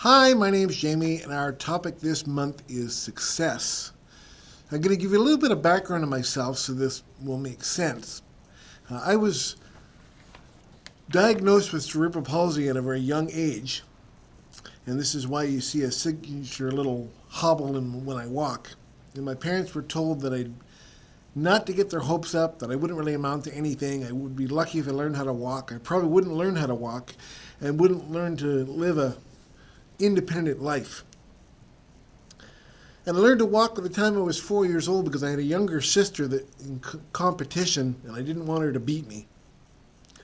Hi, my name's Jamie, and our topic this month is success. I'm going to give you a little bit of background on myself so this will make sense. I was diagnosed with cerebral palsy at a very young age, and this is why you see a signature little hobble when I walk. And my parents were told that I'd not to get their hopes up, that I wouldn't really amount to anything. I would be lucky if I learned how to walk. I probably wouldn't learn how to walk and wouldn't learn to live a independent life. And I learned to walk by the time I was 4 years old because I had a younger sister that in competition, and I didn't want her to beat me.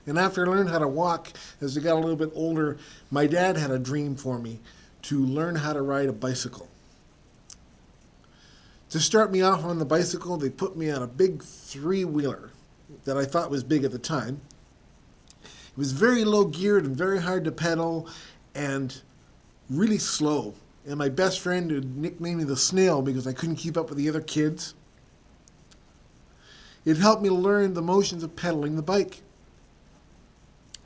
And after I learned how to walk, as I got a little bit older, my dad had a dream for me to learn how to ride a bicycle. To start me off on the bicycle, they put me on a big three-wheeler that I thought was big at the time. It was very low geared and very hard to pedal and really slow. And my best friend would nickname me the snail because I couldn't keep up with the other kids. It helped me learn the motions of pedaling the bike.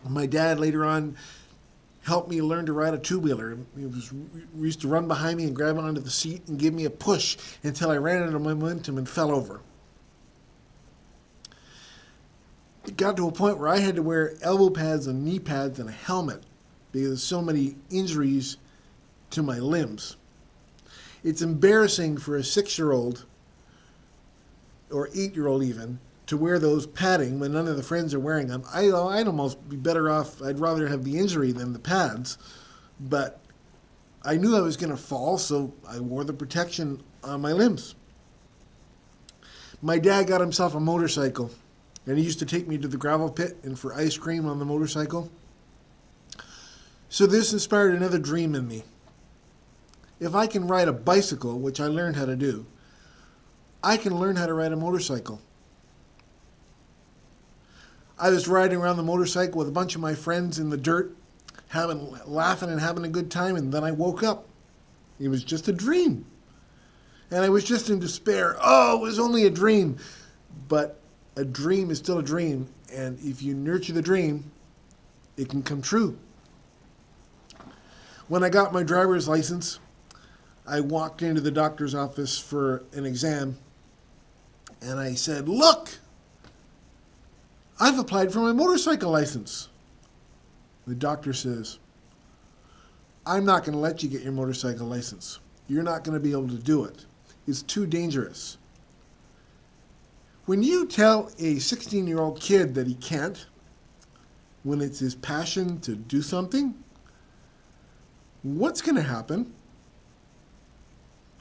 My dad later on helped me learn to ride a two-wheeler. He used to run behind me and grab onto the seat and give me a push until I ran out of momentum and fell over. It got to a point where I had to wear elbow pads and knee pads and a helmet because of so many injuries to my limbs. It's embarrassing for a 6-year-old or 8-year-old even to wear those padding when none of the friends are wearing them. I'd almost be better off, I'd rather have the injury than the pads, but I knew I was going to fall, so I wore the protection on my limbs. My dad got himself a motorcycle, and he used to take me to the gravel pit and for ice cream on the motorcycle. So this inspired another dream in me. If I can ride a bicycle, which I learned how to do, I can learn how to ride a motorcycle. I was riding around the motorcycle with a bunch of my friends in the dirt, laughing and having a good time, and then I woke up. It was just a dream. And I was just in despair. Oh, it was only a dream. But a dream is still a dream, and if you nurture the dream, it can come true. When I got my driver's license, I walked into the doctor's office for an exam, and I said, "Look, I've applied for my motorcycle license." The doctor says, "I'm not going to let you get your motorcycle license. You're not going to be able to do it. It's too dangerous." When you tell a 16-year-old kid that he can't, when it's his passion to do something, what's going to happen?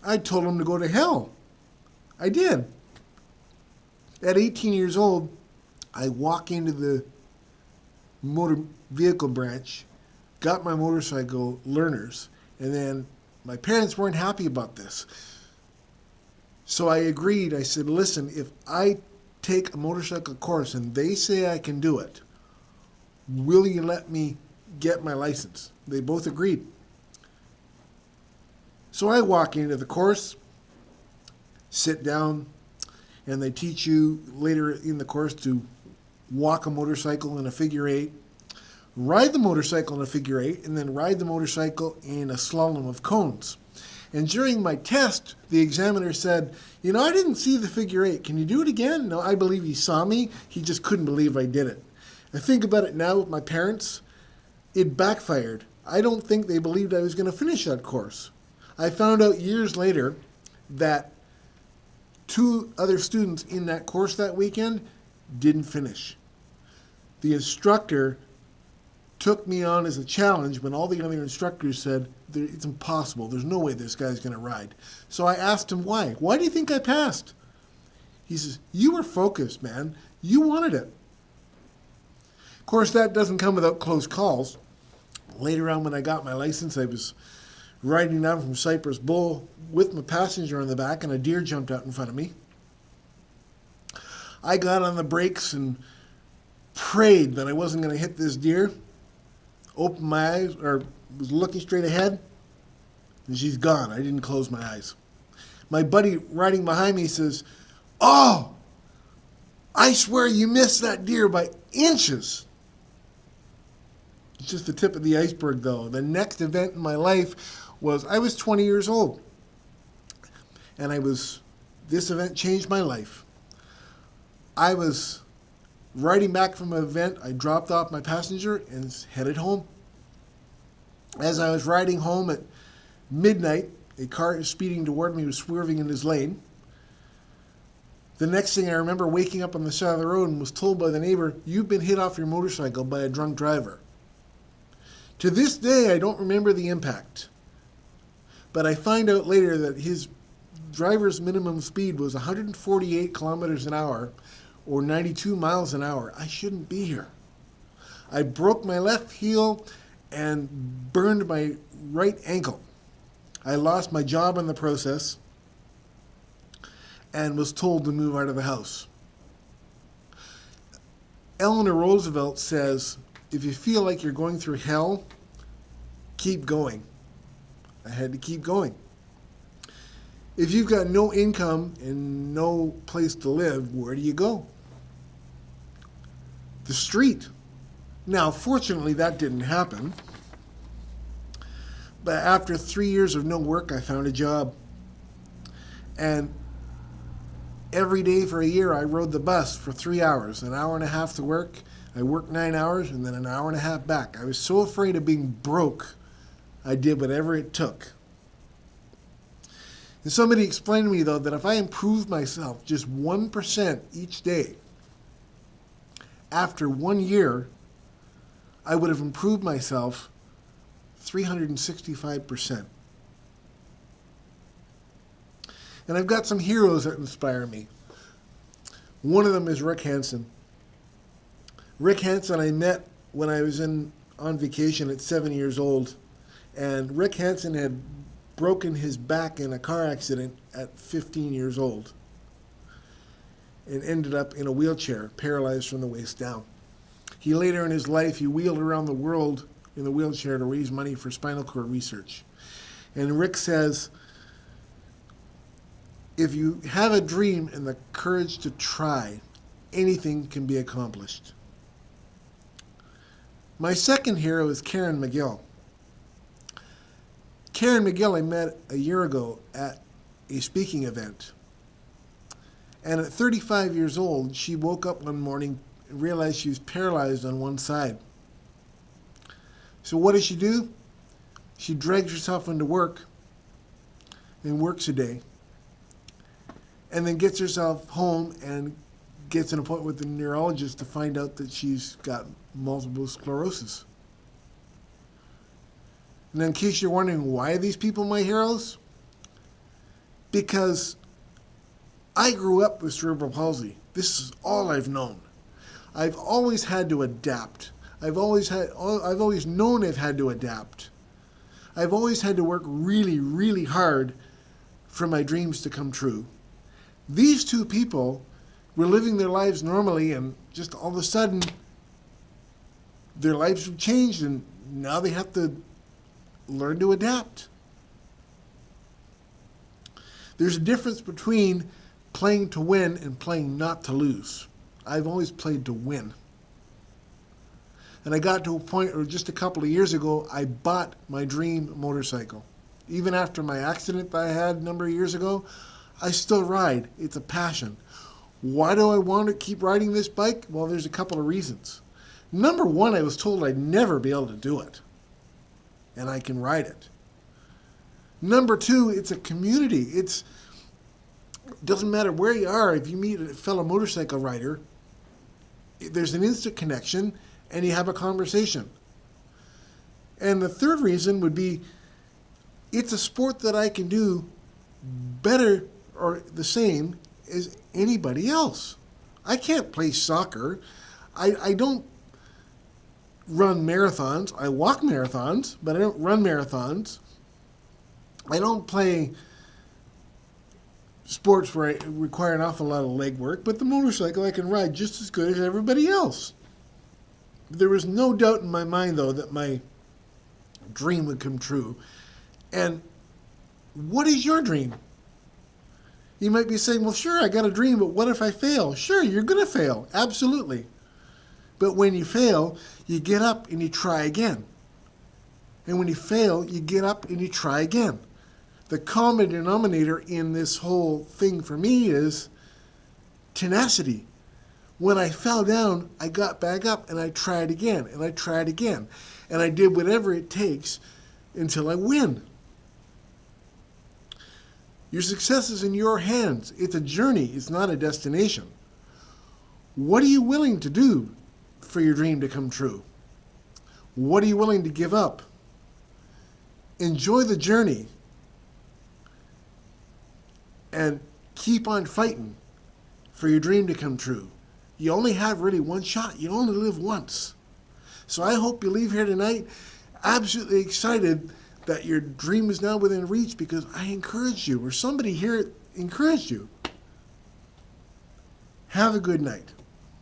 I told him to go to hell. I did. At 18 years old, I walk into the motor vehicle branch, got my motorcycle learners, and then my parents weren't happy about this. So I agreed. I said, "Listen, if I take a motorcycle course and they say I can do it, will you let me get my license?" They both agreed. So I walk into the course, sit down, and they teach you later in the course to walk a motorcycle in a figure eight, ride the motorcycle in a figure eight, and then ride the motorcycle in a slalom of cones. And during my test, the examiner said, "I didn't see the figure eight. Can you do it again?" No, I believe he saw me. He just couldn't believe I did it. I think about it now with my parents. It backfired. I don't think they believed I was going to finish that course. I found out years later that 2 other students in that course that weekend didn't finish. The instructor took me on as a challenge when all the other instructors said, "It's impossible. There's no way this guy's going to ride." So I asked him why. "Why do you think I passed?" He says, "You were focused, man. You wanted it." Of course, that doesn't come without close calls. Later on, when I got my license, I was riding down from Cypress Bowl with my passenger on the back, and a deer jumped out in front of me. I got on the brakes and prayed that I wasn't going to hit this deer. Opened my eyes, or was looking straight ahead, and she's gone. I didn't close my eyes. My buddy riding behind me says, "Oh, I swear you missed that deer by inches." It's just the tip of the iceberg, though. The next event in my life was I was 20 years old. And this event changed my life. I was riding back from an event. I dropped off my passenger and headed home. As I was riding home at midnight, a car speeding toward me was swerving in his lane. The next thing I remember, waking up on the side of the road and was told by the neighbor, "You've been hit off your motorcycle by a drunk driver." To this day, I don't remember the impact. But I find out later that his driver's minimum speed was 148 kilometers an hour or 92 miles an hour. I shouldn't be here. I broke my left heel and burned my right ankle. I lost my job in the process and was told to move out of the house. Eleanor Roosevelt says, if you feel like you're going through hell, keep going. I had to keep going. If you've got no income and no place to live, where do you go? The street. Now, fortunately, that didn't happen. But after 3 years of no work, I found a job. And every day for a year, I rode the bus for 3 hours, an hour and a half to work. I worked 9 hours and then an hour and a half back. I was so afraid of being broke, I did whatever it took. And somebody explained to me, though, that if I improved myself just 1% each day, after 1 year, I would have improved myself 365%. And I've got some heroes that inspire me. One of them is Rick Hansen. Rick Hansen I met when I was on vacation at 7 years old. And Rick Hansen had broken his back in a car accident at 15 years old and ended up in a wheelchair, paralyzed from the waist down. He later in his life, he wheeled around the world in the wheelchair to raise money for spinal cord research. And Rick says, if you have a dream and the courage to try, anything can be accomplished. My second hero is Karen McGill. Karen McGill I met a year ago at a speaking event. And at 35 years old, she woke up one morning and realized she was paralyzed on one side. So what does she do? She drags herself into work and works a day. And then gets herself home and gets an appointment with the neurologist to find out that she's got multiple sclerosis. And in case you're wondering, why are these people my heroes? Because I grew up with cerebral palsy. This is all I've known. I've always had to adapt. I've always known I've had to adapt. I've always had to work really, really hard for my dreams to come true. These two people were living their lives normally, and just all of a sudden, their lives have changed, and now they have to learn to adapt. There's a difference between playing to win and playing not to lose. I've always played to win. And I got to a point where just a couple of years ago, I bought my dream motorcycle. Even after my accident that I had a number of years ago, I still ride. It's a passion. Why do I want to keep riding this bike? Well, there's a couple of reasons. Number one, I was told I'd never be able to do it. And I can ride it. Number two, it's a community. It doesn't matter where you are. If you meet a fellow motorcycle rider, there's an instant connection and you have a conversation. And the third reason would be, it's a sport that I can do better or the same as anybody else. I can't play soccer. I don't run marathons. I walk marathons, but I don't run marathons. I don't play sports where I require an awful lot of leg work, but the motorcycle I can ride just as good as everybody else. There was no doubt in my mind, though, that my dream would come true. And what is your dream? You might be saying, well, sure, I got a dream, but what if I fail? Sure, you're going to fail. Absolutely. But when you fail, you get up and you try again. And when you fail, you get up and you try again. The common denominator in this whole thing for me is tenacity. When I fell down, I got back up and I tried again and I tried again. And I did whatever it takes until I win. Your success is in your hands. It's a journey. It's not a destination. What are you willing to do for your dream to come true? What are you willing to give up? Enjoy the journey and keep on fighting for your dream to come true. You only have really one shot. You only live once. So I hope you leave here tonight absolutely excited that your dream is now within reach because I encouraged you, or somebody here encouraged you. Have a good night.